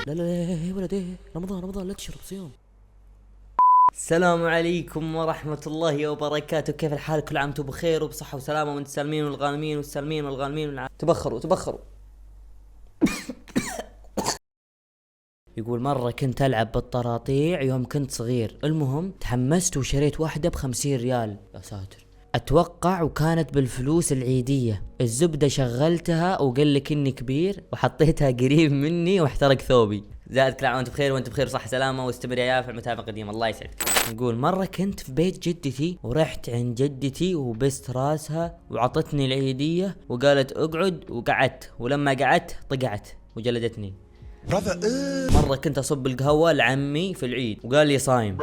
لا لا لا يا ولد، رمضان لا تشرب صيام. السلام عليكم ورحمة الله وبركاته، كيف الحال؟ كل عام وانتم بخير وبصحة وسلامة، وانت السالمين والغانمين والسالمين والغانمين تبخروا. يقول مرة كنت ألعب بالطراطيع يوم كنت صغير، المهم تحمست وشريت واحدة ب50 ريال، يا ساتر، أتوقع وكانت بالفلوس العيدية. الزبدة شغلتها وقال لك إني كبير وحطيتها قريب مني واحترق ثوبي. زائد كل عام وانت بخير وانت بخير صحة سلامة، واستمر يا يافع المتابعة القديمة، الله يسعدك. يقول مرة كنت في بيت جدتي ورحت عند جدتي وبست راسها وعطتني العيدية وقالت اقعد، وقعدت، ولما قعدت طقعت وجلدتني. مرة كنت أصب القهوة لعمي في العيد وقال لي صايم.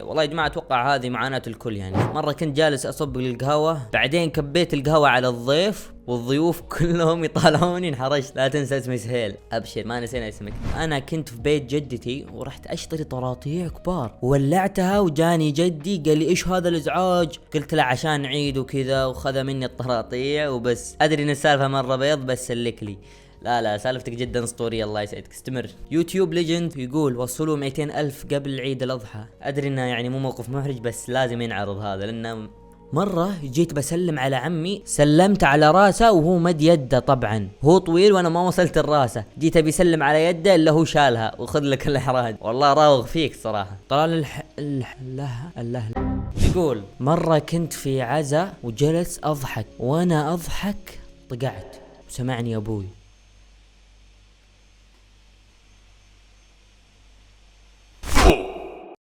والله يا جماعة أتوقع هذه معاناة الكل يعني. مرة كنت جالس أصب القهوة، بعدين كبيت القهوة على الضيف والضيوف كلهم يطالعوني، انحرجت. لا تنسى اسمي سهيل، أبشر ما نسينا اسمك. أنا كنت في بيت جدتي ورحت أشتري طراطيع كبار وولعتها، وجاني جدي قال لي إيش هذا الإزعاج؟ قلت له عشان عيد وكذا، وخذ مني الطراطيع وبس. أدري إن السالفة مرة بيض بس سلك لي. لا سالفتك جدا اسطورية، الله يسعدك، استمر. يوتيوب ليجند يقول وصلوا 200 ألف قبل عيد الأضحى. أدري إنه يعني مو موقف محرج بس لازم ينعرض هذا، لأنه مرة جيت بسلم على عمي، سلمت على راسه وهو مد يده، طبعا هو طويل وانا ما وصلت الراسه، جيت ابي اسلم على يده الا هو شالها، وخذ لك الاحراج. والله راوغ فيك صراحة. طلال الله. يقول مرة كنت في عزا وجلس اضحك، وانا اضحك طقعت وسمعني ابوي.